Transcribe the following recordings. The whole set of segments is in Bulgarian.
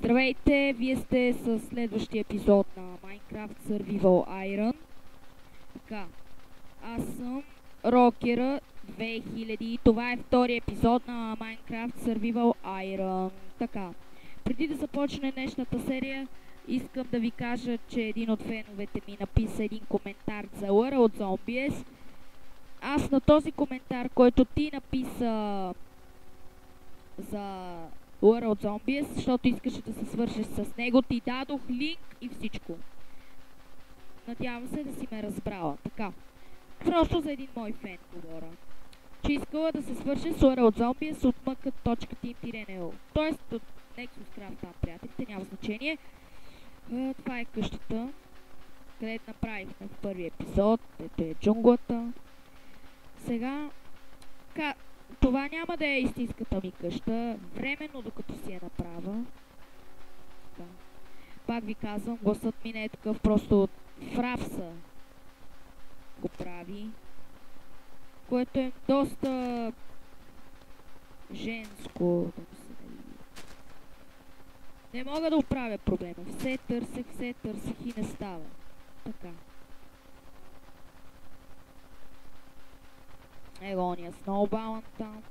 Здравейте, вие сте с следващия епизод на Minecraft Survival Iron. Така, аз съм Рокера 2000. Това е втори епизод на Minecraft Survival Iron. Така, преди да започне днешната серия, искам да ви кажа, че един от феновете ми написа един коментар за World Zombies. Аз на този коментар, който ти написа за World Zombies, защото искаше да се свържеш с него, ти дадох линк и всичко. Надявам се да си ме разбрала. Така, просто за един мой фен говоря, че искала да се свърже с World Zombies от mk.team-nl. Тоест от Nexus Craft, там приятелите, няма значение. Това е къщата, където направихме в първи епизод. Ето е джунглата. Сега, това няма да е истинската ми къща, временно докато си я направя. Да. Пак ви казвам, гласът ми не е такъв, просто от фравса го прави, което е доста женско, да се види. Не мога да оправя проблема, все търсех и не става. Така. Его ония сноубалън там.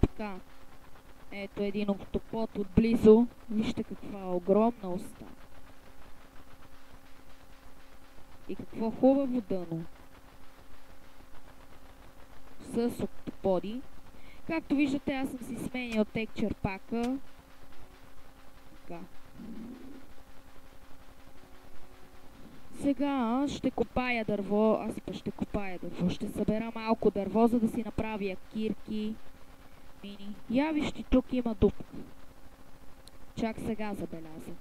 Така. Ето един октопод отблизо. Вижте каква огромна уста. И какво хубаво дъно. С октоподи. Както виждате, аз съм си сменил текчър пака. Така. Сега ще копая дърво, ще събера малко дърво, за да си направя кирки, мини. Я виж, ти тук има дупка. Чак сега забелязах.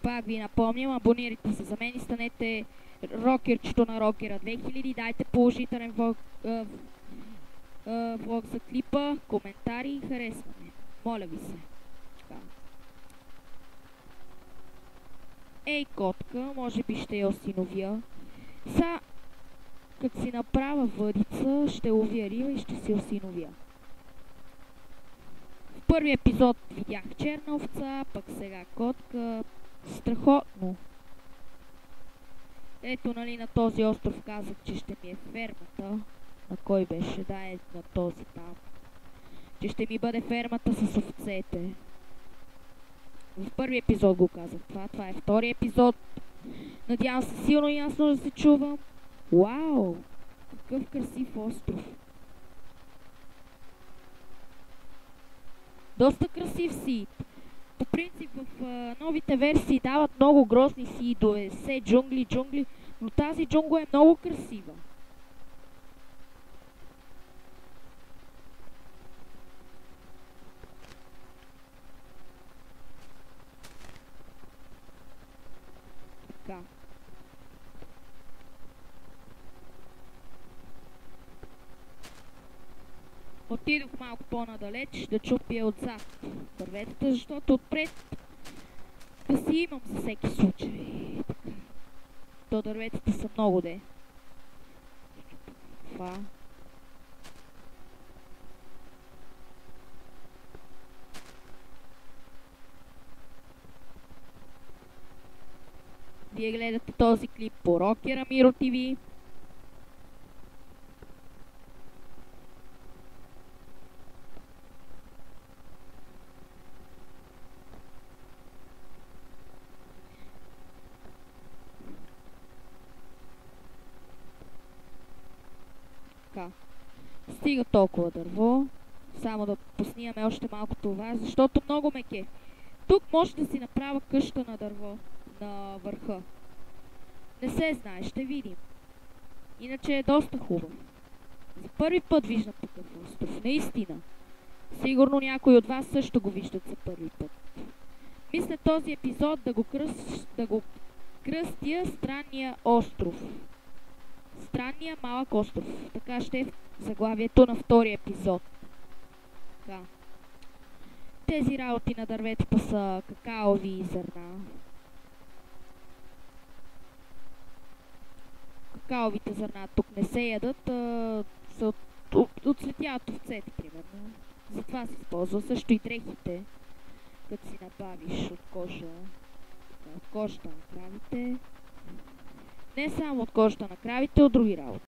Пак ви напомням, абонирайте се за мен и станете рокерчето на Рокера 2000, дайте положителен влог за клипа, коментари и харесване. Моля ви се. Така. Ей, котка, може би ще я осиновя. Са, като си направя въдица, ще ловя риба и ще си осиновя. В първи епизод видях черна овца, пък сега котка. Страхотно. Ето, нали, на този остров казах, че ще ми е фермата. На кой беше? Да, е на този там. Че ще ми бъде фермата с овцете. В първи епизод го казах това. Това е втори епизод. Надявам се силно и ясно да се чувам. Вау! Какъв красив остров. Доста красив си. По принцип в новите версии дават много грозни сидове, все джунгли, но тази джунгла е много красива. Така. Отидох малко по-надалеч да чупя отзад дърветата, защото отпред да си имам за всеки случай. Така. То дърветата са много де. Това. Вие гледате този клип по Рокера Миро ТВ. Стига толкова дърво. Само да поснимаме още малко това, защото много ме кефи. Тук може да си направя къща на дърво на върха. Не се знае, ще видим. Иначе е доста хубаво. За първи път виждам такъв остров, наистина. Сигурно някои от вас също го виждат за първи път. Мисля този епизод да го кръстя Странния остров. Странния малък остров. Така ще е заглавието на втория епизод. Така. тези работи на дърветата са какаови зърна. Какаовите зърна тук не се ядат, се отслетяват овцете, примерно. Затова се използва. Също и дрехите, като си набавиш от кожата на кравите. Не само от кожата на кравите, от други работи.